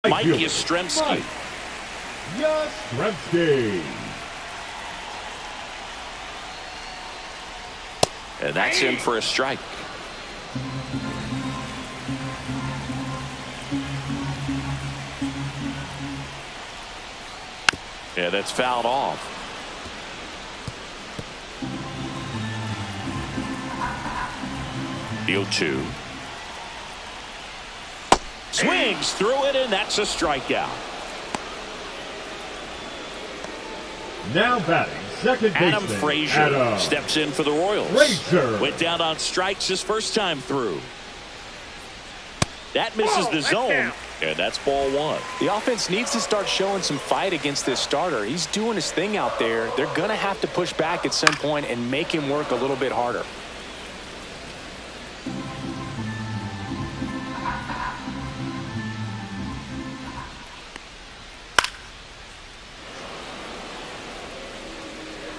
Mike Yastrzemski. Yastrzemski. And that's in for a strike. Yeah, that's fouled off. The 0-2. Swings through it, and that's a strikeout. Now batting, second baseman Adam Frazier steps in for the Royals. Went down on strikes his first time through. That misses the zone, and that's ball one. The offense needs to start showing some fight against this starter. He's doing his thing out there. They're going to have to push back at some point and make him work a little bit harder.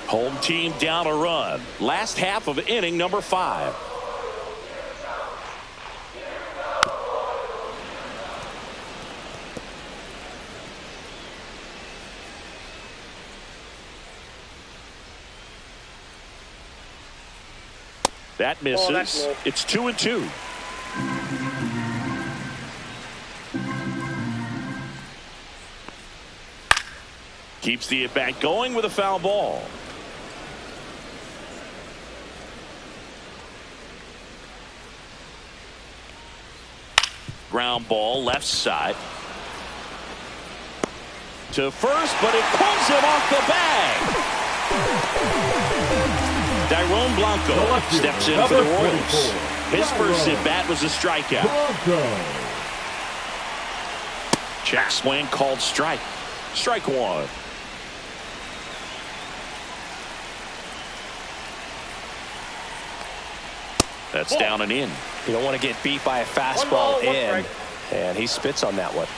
Home team down a run. Last half of inning number 5. That misses. It's 2-2. Keeps the at-bat going with a foul ball. Ground ball left side to first, but it pulls him off the bag. Tyrone Blanco steps in for the Royals. His first at bat was a strikeout. Check swing called strike. Strike one. That's down and in. You don't want to get beat by a fastball in, and he spits on that one.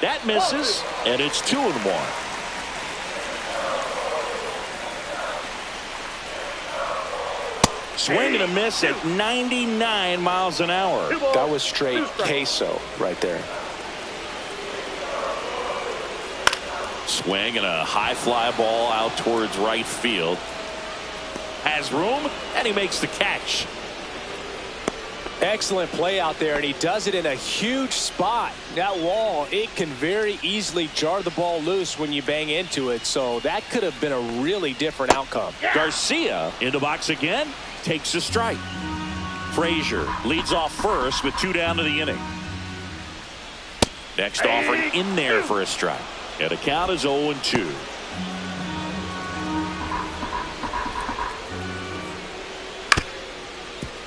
That misses, and it's 2-1. Swing and a miss at 99 miles an hour. That was straight queso right there. Swing and a high fly ball out towards right field. Has room, and he makes the catch. Excellent play out there, and he does it in a huge spot. That wall, it can very easily jar the ball loose when you bang into it, so that could have been a really different outcome. Garcia in the box again, takes a strike. Frazier leads off first with 2 down to the inning. Next offering in there for a strike. And the count is 0-2.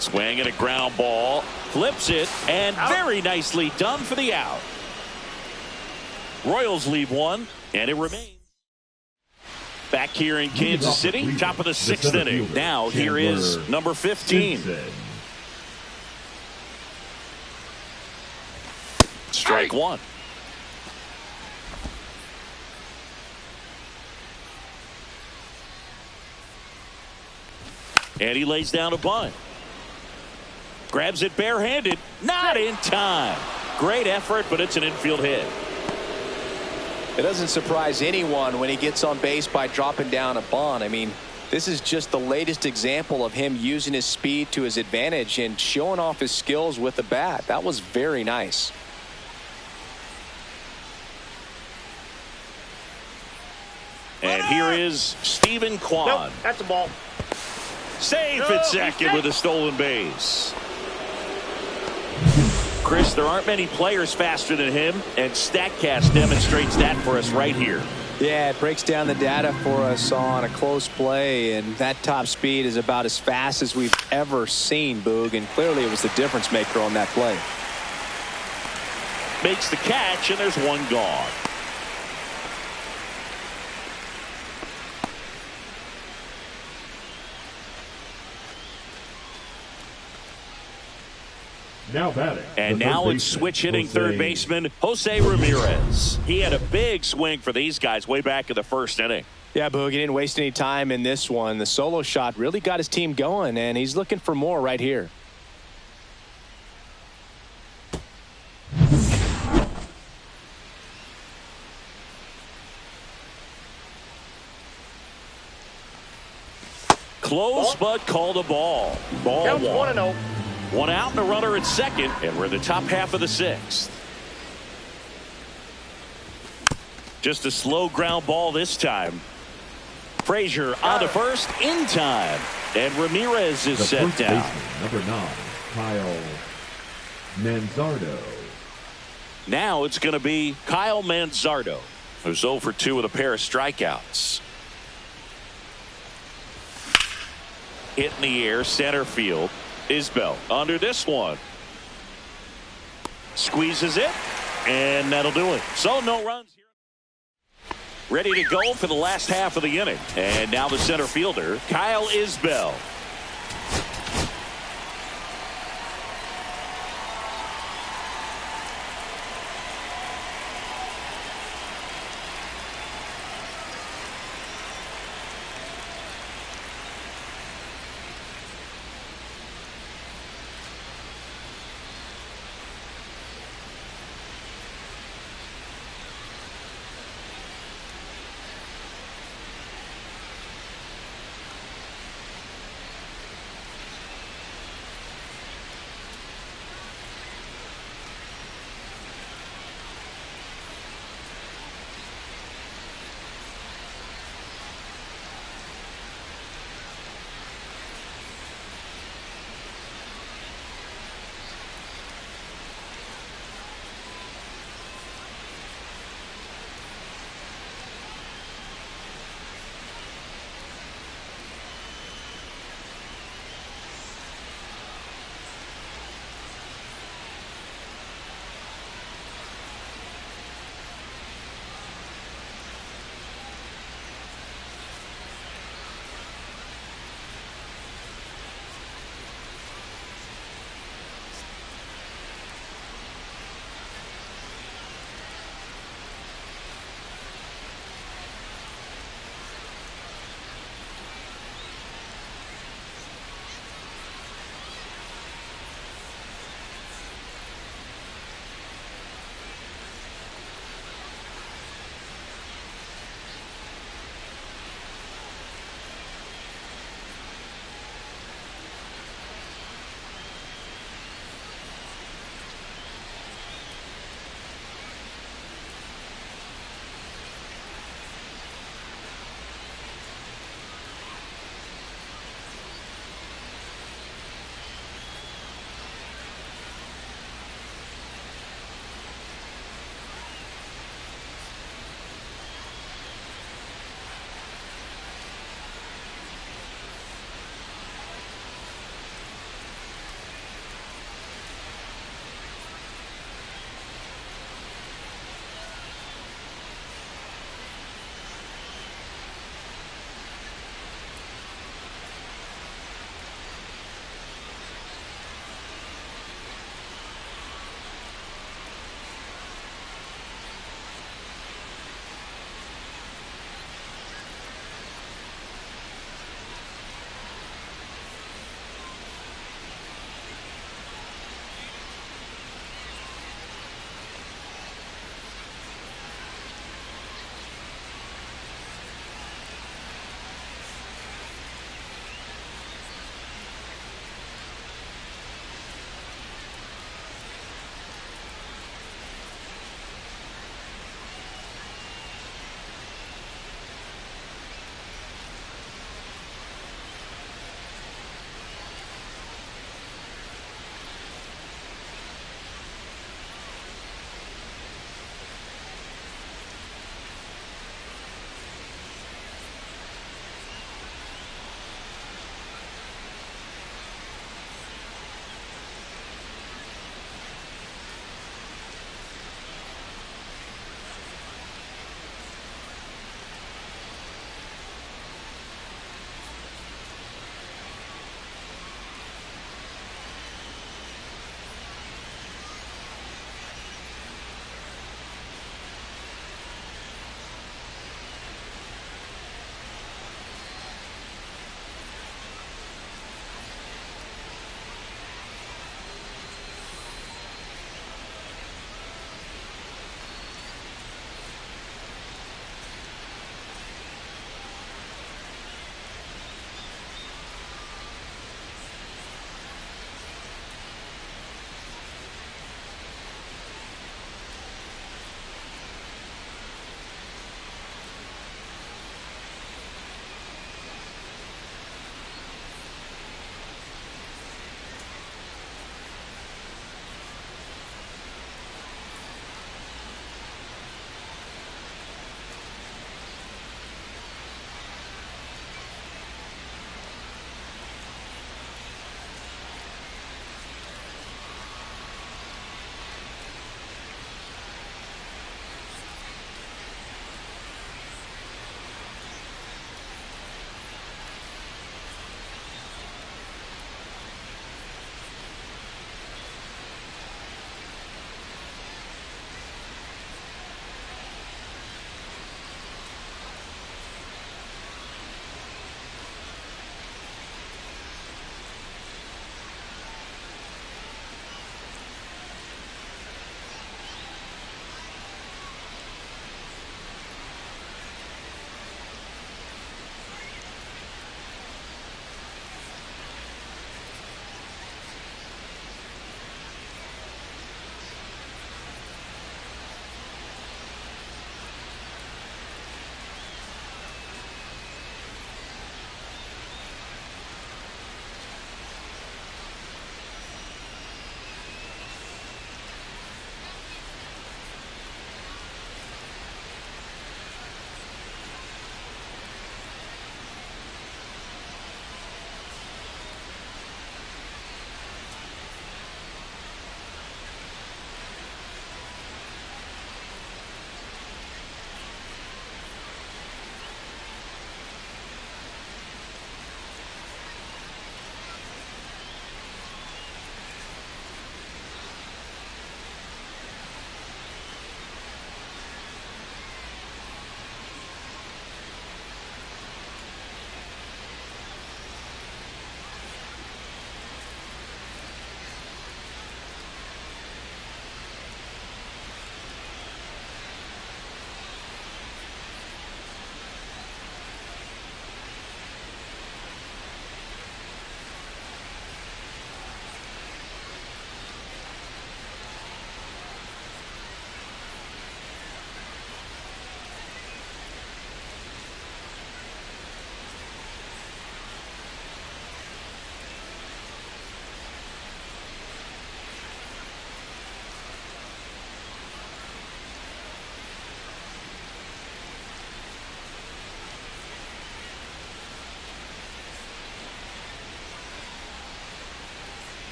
Swing and a ground ball. Flips it, and very nicely done for the out. Royals leave one, and it remains. Back here in Kansas City, top of the 6th inning. Now here is number 15. Strike one. And he lays down a bunt. Grabs it barehanded. Not in time. Great effort, but it's an infield hit. It doesn't surprise anyone when he gets on base by dropping down a bunt. I mean, this is just the latest example of him using his speed to his advantage and showing off his skills with the bat. That was very nice. And here is Stephen Kwan. Nope, that's a ball. Safe at second with a stolen base. Chris, there aren't many players faster than him, and StatCast demonstrates that for us right here. Yeah, it breaks down the data for us on a close play, and that top speed is about as fast as we've ever seen, Boog, and clearly it was the difference maker on that play. Makes the catch, and there's one gone. Now batting. And now it's switch hitting third baseman Jose Ramirez. He had a big swing for these guys way back in the first inning. Yeah, Boog, he didn't waste any time in this one. The solo shot really got his team going, and he's looking for more right here. close, but called a ball. Ball one. 1-0. One out and a runner at second, and we're in the top half of the sixth. Just a slow ground ball this time. Frazier on to first in time, and Ramirez is set down. Number 9, Kyle Manzardo. Now it's going to be Kyle Manzardo, who's 0 for 2 with a pair of strikeouts. Hit in the air, center field. Isbell under this one. Squeezes it, and that'll do it. So no runs here. Ready to go for the last half of the inning. And now the center fielder, Kyle Isbell.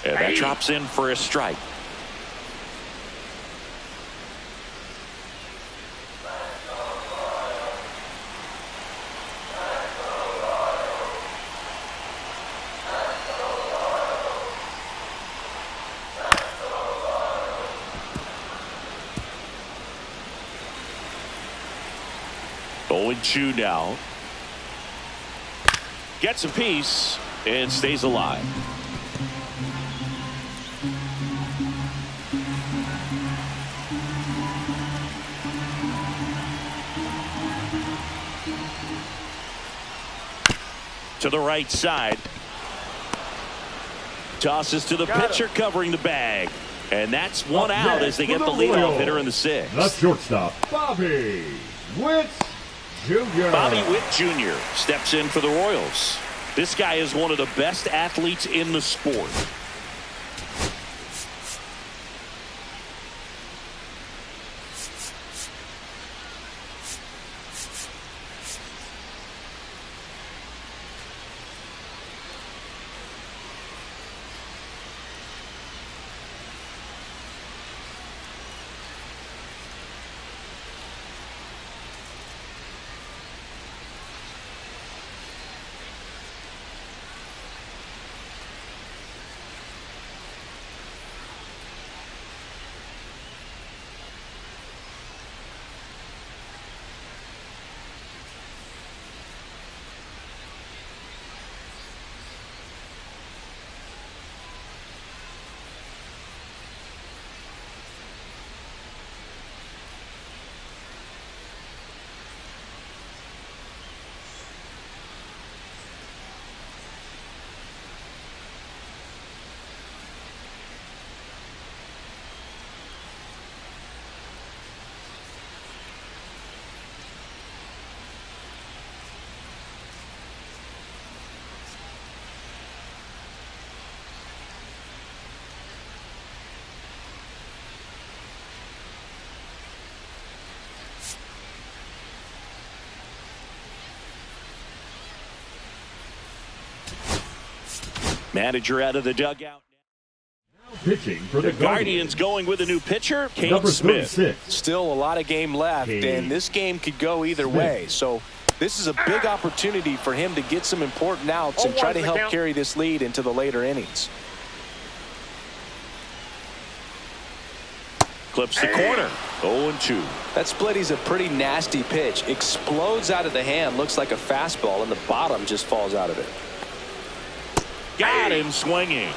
And that drops in for a strike. Going 2 now. Gets a piece and stays alive. To the right side. Tosses to the pitcher covering the bag. And that's one out as they get the leadoff hitter in the 6th. The shortstop, Bobby Witt Jr. Bobby Witt Jr. steps in for the Royals. This guy is one of the best athletes in the sport. Manager out of the dugout. Now pitching for the Guardians going with a new pitcher, Kane Number Smith. 36. Still a lot of game left, and this game could go either way. So this is a big opportunity for him to get some important outs and try to help carry this lead into the later innings. Clips the corner. 0-2. That splitty's a pretty nasty pitch. Explodes out of the hand. Looks like a fastball, and the bottom just falls out of it. Got him swinging.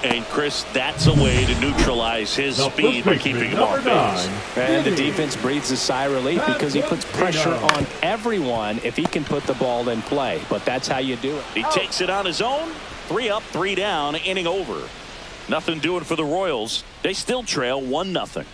And Chris, that's a way to neutralize his speed by keeping him off base. And the defense breathes a sigh of relief because he puts pressure on everyone if he can put the ball in play. But that's how you do it. He takes it on his own. 3 up, 3 down, inning over. Nothing doing for the Royals. They still trail 1-0.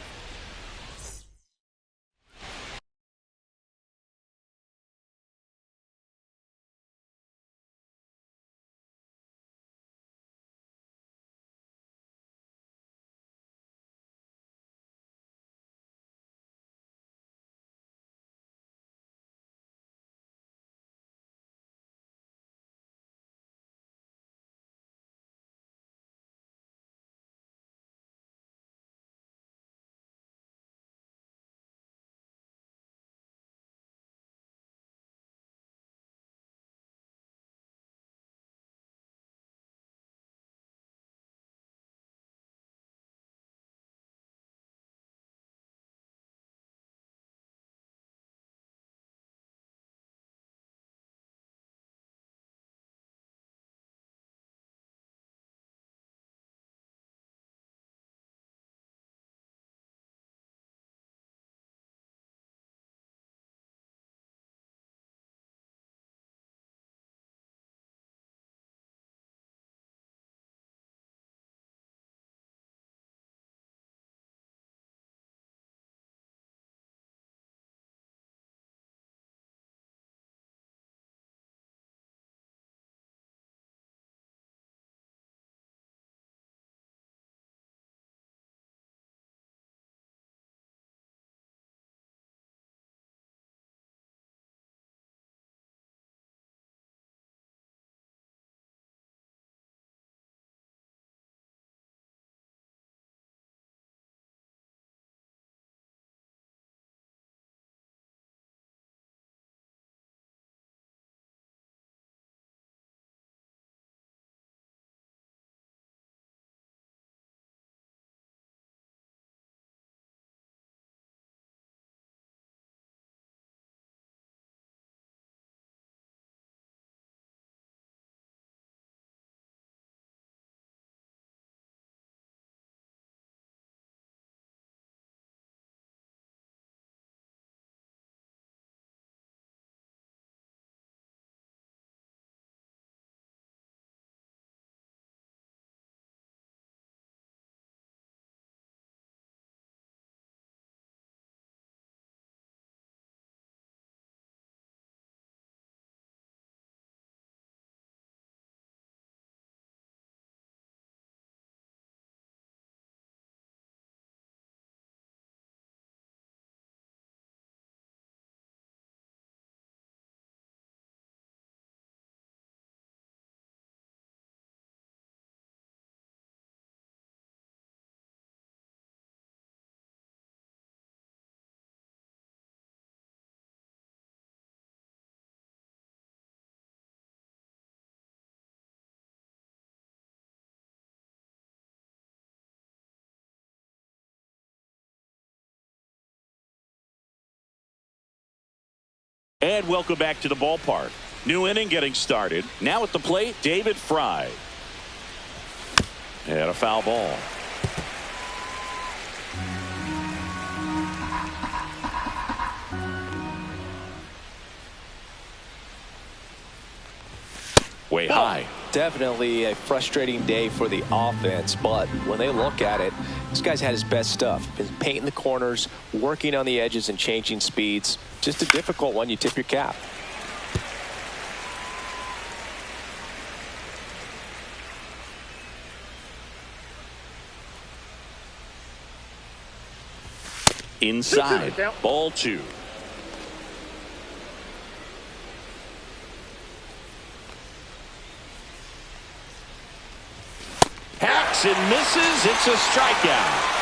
And welcome back to the ballpark. New inning getting started. Now at the plate, David Fry. And a foul ball. Way high. Definitely a frustrating day for the offense, but when they look at it, this guy's had his best stuff. Been painting the corners, working on the edges and changing speeds. Just a difficult one. You tip your cap. Inside. Ball 2. Hacks and misses. It's a strikeout.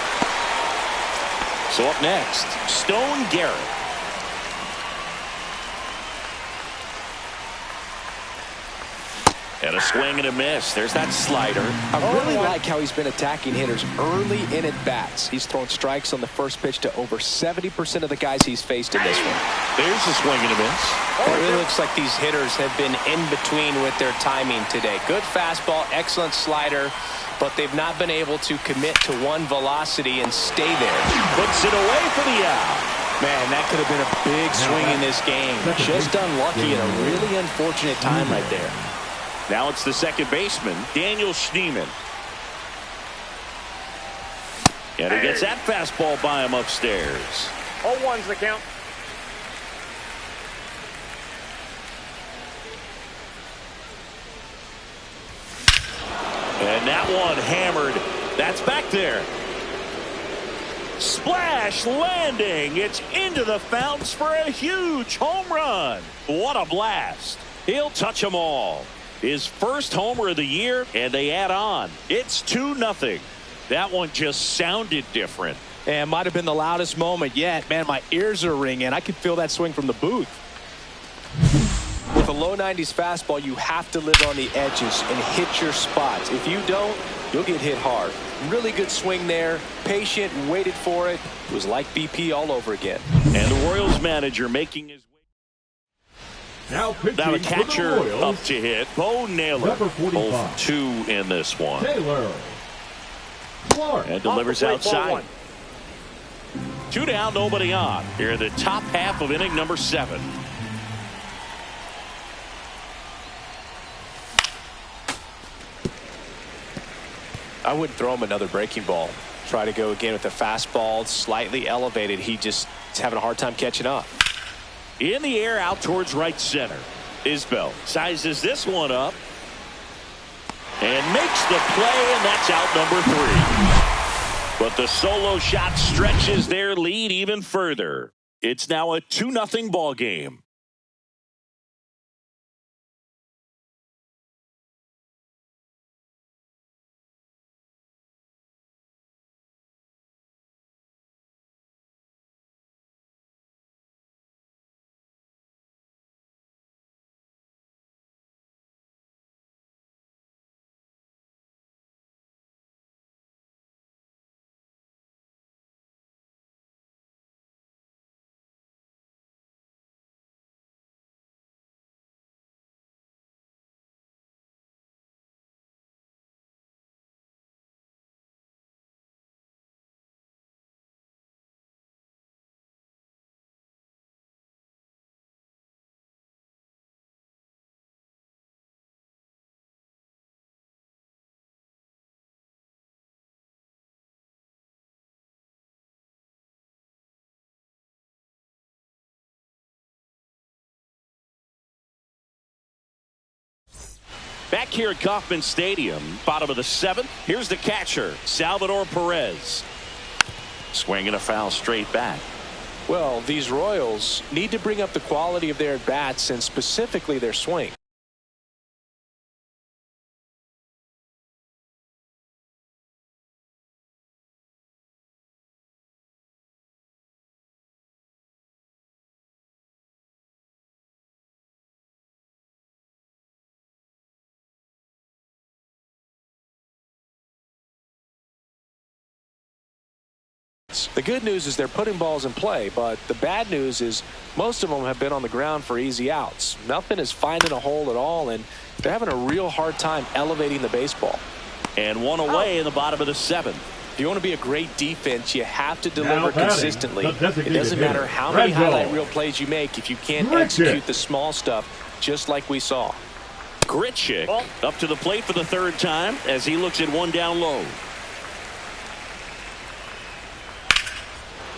So up next, Stone Garrett. And a swing and a miss. There's that slider. I really like how he's been attacking hitters early in at bats. He's thrown strikes on the first pitch to over 70% of the guys he's faced in this one. There's a swing and a miss. It really looks like these hitters have been in between with their timing today. Good fastball, excellent slider, but they've not been able to commit to one velocity and stay there. Puts it away for the out. Man, that could have been a big swing in this game. Just unlucky at a really unfortunate time right there. Now it's the second baseman, Daniel Schneemann. And he gets that fastball by him upstairs. 0-1's the count. And that one hammered. That's back there. Splash landing. It's into the fountains for a huge home run. What a blast. He'll touch them all. His first homer of the year, and they add on. It's 2-0. That one just sounded different. And might have been the loudest moment yet. Man, my ears are ringing. I could feel that swing from the booth. With a low 90s fastball, you have to live on the edges and hit your spots. If you don't, you'll get hit hard. Really good swing there. Patient, waited for it. It was like BP all over again. And the Royals manager making his way. Now the catcher up to hit. Bo Naylor. Number 45. 0-2 in this one. Taylor. Clark. And delivers outside. 2 down, nobody on. Here in the top half of inning number 7. I wouldn't throw him another breaking ball. Try to go again with the fastball, slightly elevated. He just is having a hard time catching up. In the air, out towards right center. Isbell sizes this one up and makes the play, and that's out number 3. But the solo shot stretches their lead even further. It's now a 2-0 ball game. Back here at Kauffman Stadium, bottom of the 7th, here's the catcher, Salvador Perez. Swinging a foul straight back. Well, these Royals need to bring up the quality of their at-bats and specifically their swing. pitches. The good news is they're putting balls in play, but the bad news is most of them have been on the ground for easy outs. Nothing is finding a hole at all, and they're having a real hard time elevating the baseball. And one away in the bottom of the 7th. If you want to be a great defense, you have to deliver batting, consistently. the It doesn't matter hitter, how many Red highlight Zone. reel plays you make if you can't Grichuk. execute the small stuff, just like we saw. Grichuk up to the plate for the 3rd time as he looks at one down low.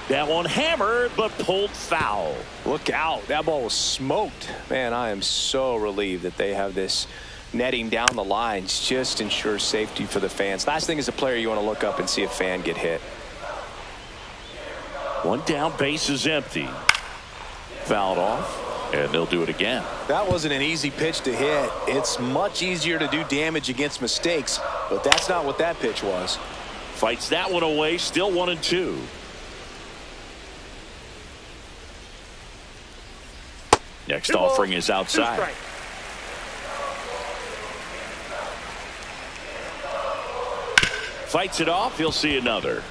That one hammered but pulled foul. Look out. That ball was smoked. Man, I am so relieved that they have this netting down the lines. Just ensures safety for the fans. Last thing as a player, you want to look up and see a fan get hit. One down, base is empty. Fouled off, and they'll do it again. That wasn't an easy pitch to hit. It's much easier to do damage against mistakes, but that's not what that pitch was. Fights that one away, still 1-2. Next offering is outside. Fights it off. He'll see another.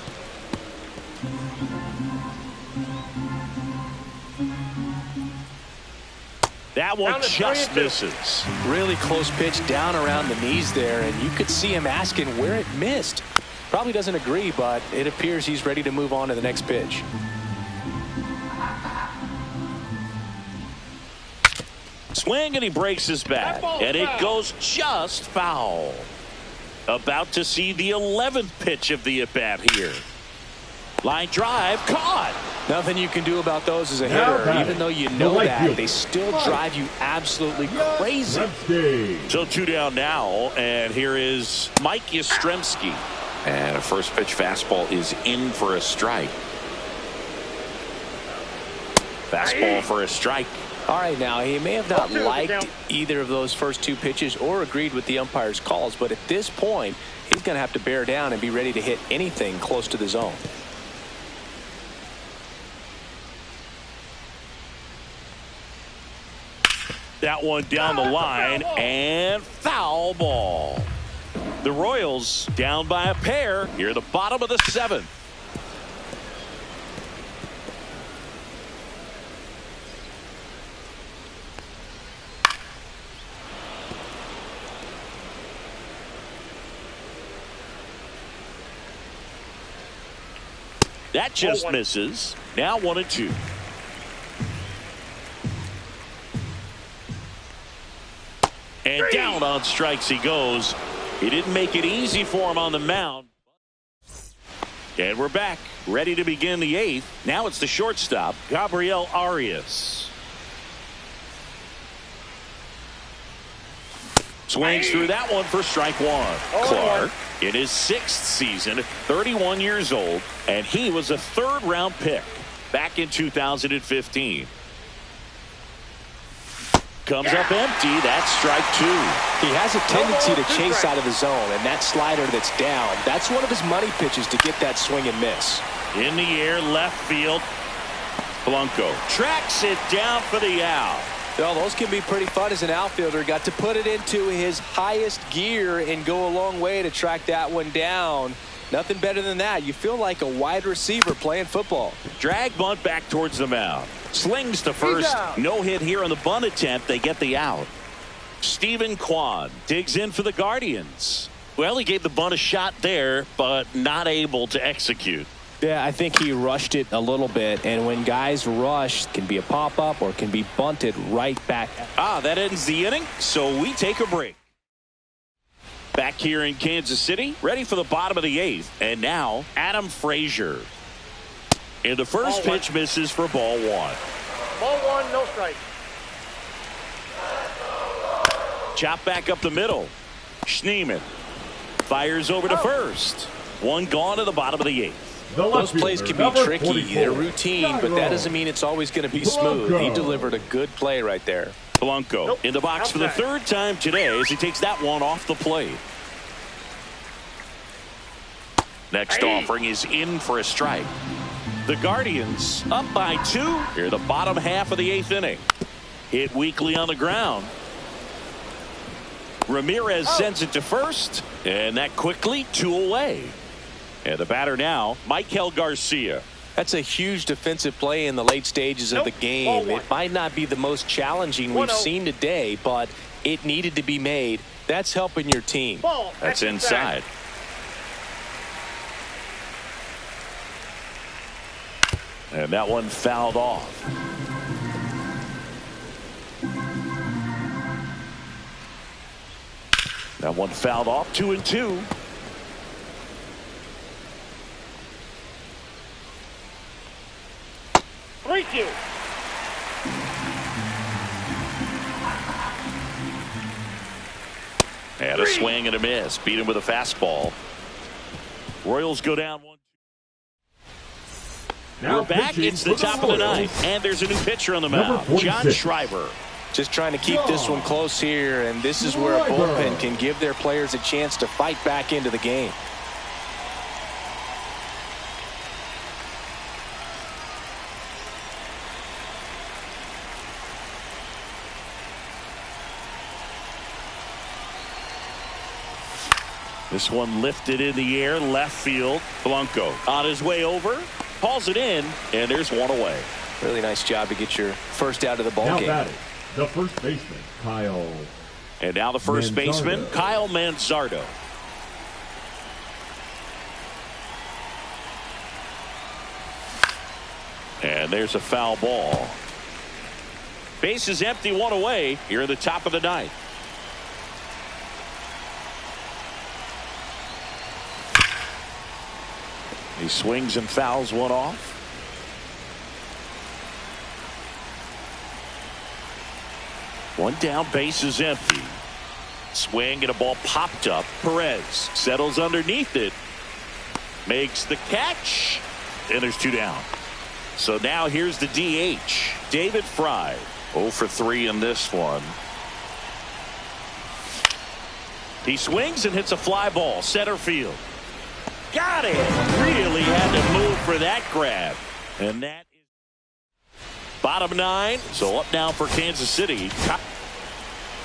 That one just misses. Really close pitch down around the knees there, and you could see him asking where it missed. Probably doesn't agree, but it appears he's ready to move on to the next pitch. Swing, and he breaks his bat, and it goes just foul. About to see the 11th pitch of the at-bat here. Line drive, caught. Nothing you can do about those as a Now hitter. batting, Even though you the know right that, fielder. they still drive you absolutely crazy. Yastrzemski. So 2 down now, and here is Mike Yastrzemski. And a first pitch fastball is in for a strike. Fastball for a strike. All right, now, he may have not liked either of those first 2 pitches or agreed with the umpire's calls, but at this point, he's going to have to bear down and be ready to hit anything close to the zone. That one down the line, and foul ball. The Royals down by a pair here at the bottom of the 7th. That just misses. Now 1-2. And down on strikes he goes. He didn't make it easy for him on the mound. And we're back, ready to begin the 8th. Now it's the shortstop, Gabriel Arias. Swings through that one for strike 1. Clark in his 6th season, 31 years old, and he was a 3rd-round pick back in 2015. Comes up empty. That's strike 2. He has a tendency to chase out of the zone, and that slider that's down, that's one of his money pitches to get that swing and miss. In the air, left field. Blanco tracks it down for the out. Well, those can be pretty fun as an outfielder. Got to put it into his highest gear and go a long way to track that one down. Nothing better than that. You feel like a wide receiver playing football. Drag bunt back towards the mound. Slings to first. No hit here on the bunt attempt. They get the out. Stephen Kwan digs in for the Guardians. Well, he gave the bunt a shot there, but not able to execute. Yeah, I think he rushed it a little bit, and when guys rush, it can be a pop-up or it can be bunted right back. That ends the inning, so we take a break. Back here in Kansas City, ready for the bottom of the 8th, and now Adam Frazier. And the first pitch misses for ball 1. Ball 1, no strike. Chop back up the middle. Schneemann fires over to first. One gone to the bottom of the 8th. Those plays can be tricky. They're routine, but that doesn't mean it's always going to be smooth. He delivered a good play right there. Blanco in the box for the 3rd time today as he takes that one off the plate. Next offering is in for a strike. The Guardians up by 2 here, the bottom half of the 8th inning. Hit weakly on the ground. Ramirez sends it to first, and that quickly 2 away. And the batter now, Michael Garcia. That's a huge defensive play in the late stages of the game. It might not be the most challenging we've seen today, but it needed to be made. That's helping your team. That's inside. And that one fouled off. That one fouled off, 2-2. Thank you. And a swing and a miss. Beat him with a fastball. Royals go down 1. Now we're back. It's the top of the ninth. And there's a new pitcher on the mound. John Schreiber. Just trying to keep this one close here, and this is where a bullpen can give their players a chance to fight back into the game. This one lifted in the air, left field. Blanco on his way over, hauls it in, and there's one away. Really nice job to get your first out of the ball game. Batting, the first baseman, Kyle. And now the first baseman, Kyle Manzardo. And there's a foul ball. Base is empty, one away here in the top of the ninth. He swings and fouls one off. One down, base is empty. Swing and a ball popped up. Perez settles underneath it. Makes the catch. And there's two down. So now here's the DH. David Fry. 0 for 3 in this one. He swings and hits a fly ball. Center field. Got it. Really had to move for that grab. And that is bottom 9. So up now for Kansas City.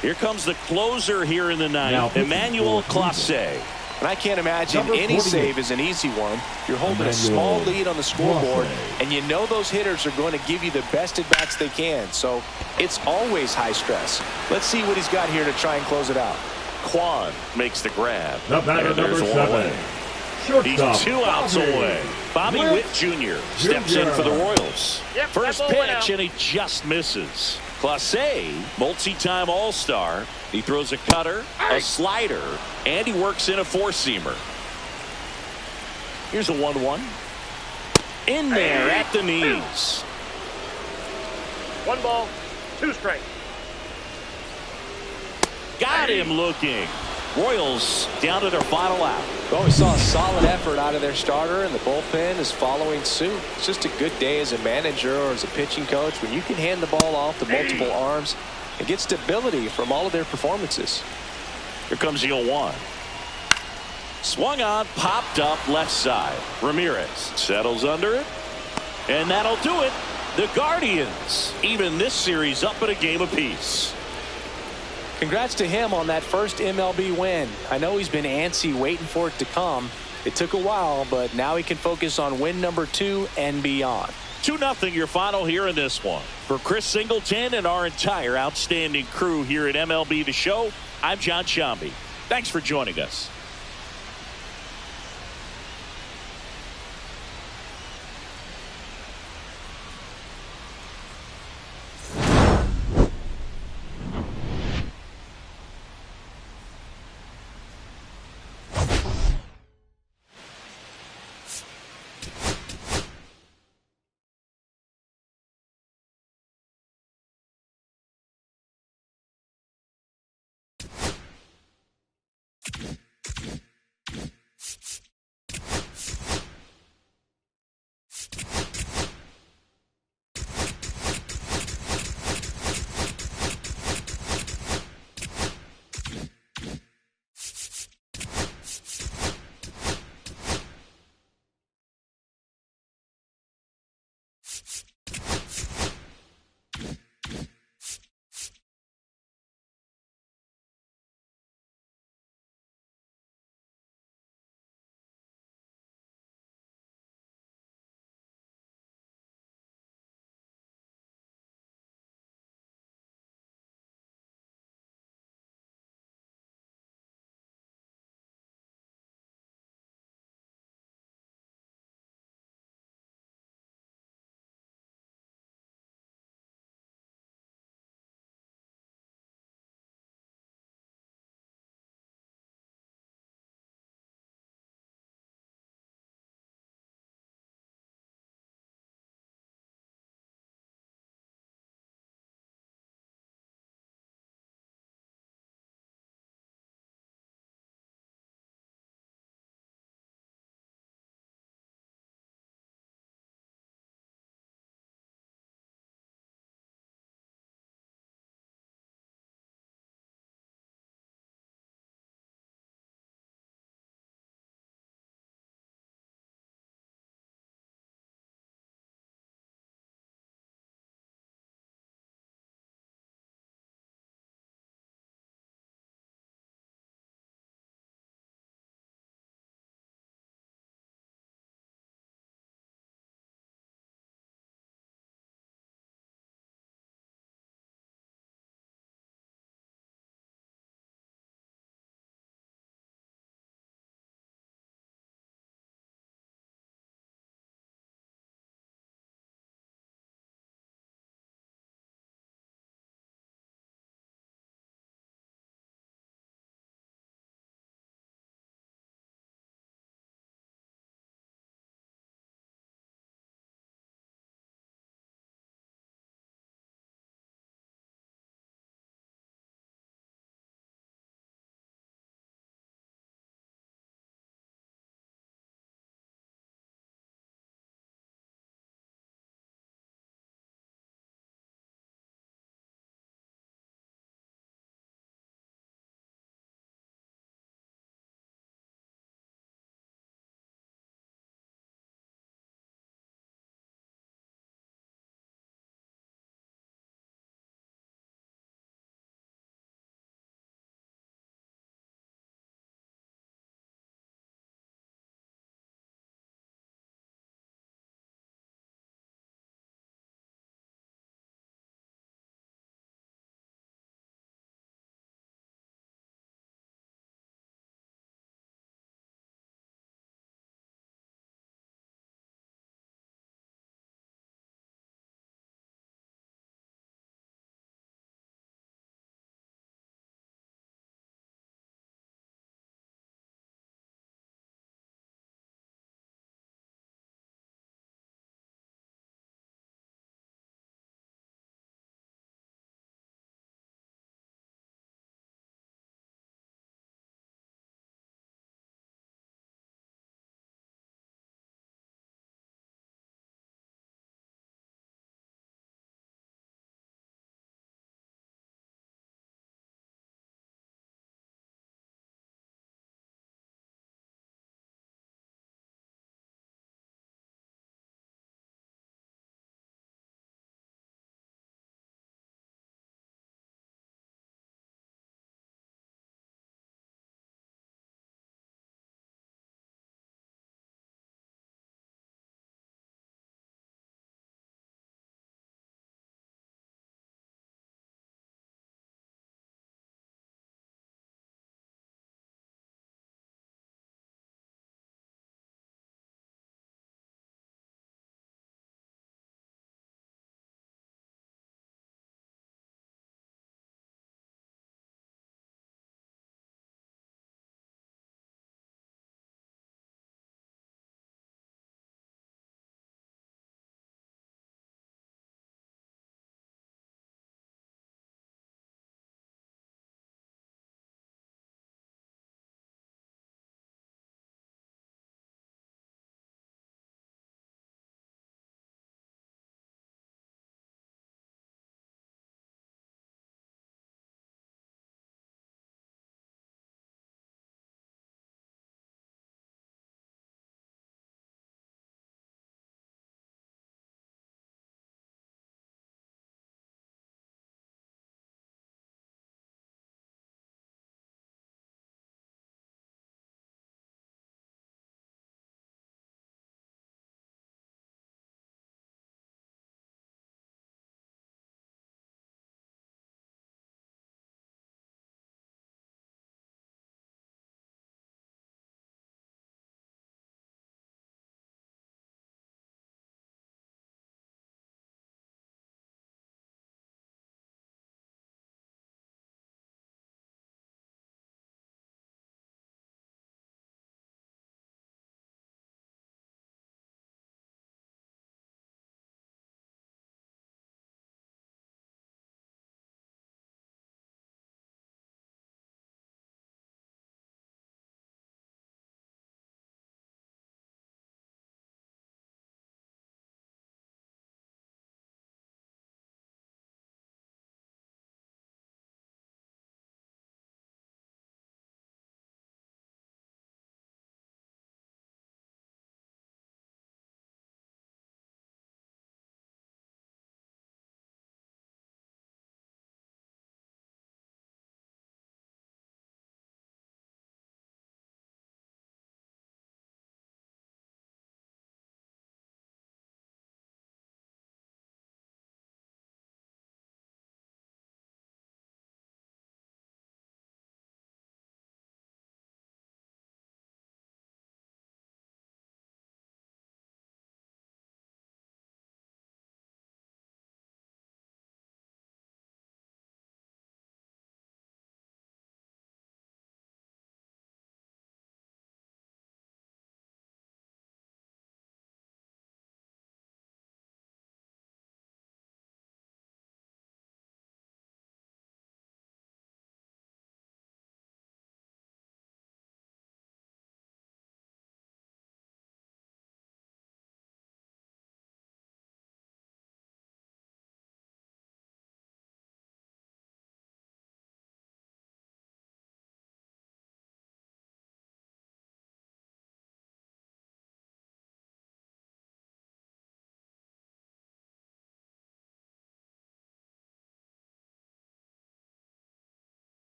Here comes the closer here in the ninth, Emmanuel Clase. And I can't imagine any save is an easy one. You're holding a small lead on the scoreboard, and you know those hitters are going to give you the best at-bats they can. So it's always high stress. Let's see what he's got here to try and close it out. Quan makes the grab. The batter, number 7. He's 2 outs away. Bobby Witt Jr. steps in for the Royals. First pitch, and he just misses. Clase, multi-time All-Star. He throws a cutter, a slider, and he works in a four-seamer. Here's a 1-1. In there at the knees. 1 ball, 2 strikes. Got him looking. Royals down to their final out. Well, we saw a solid effort out of their starter, and the bullpen is following suit. It's just a good day as a manager or as a pitching coach when you can hand the ball off to multiple arms and get stability from all of their performances. Here comes the 0-1. Swung on, popped up left side. Ramirez settles under it, and that'll do it. The Guardians even this series up at a game apiece. Congrats to him on that first MLB win. I know he's been antsy waiting for it to come. It took a while, but now he can focus on win number 2 and beyond. 2-0 your final here in this one. For Chris Singleton and our entire outstanding crew here at MLB The Show, I'm John Shambi. Thanks for joining us.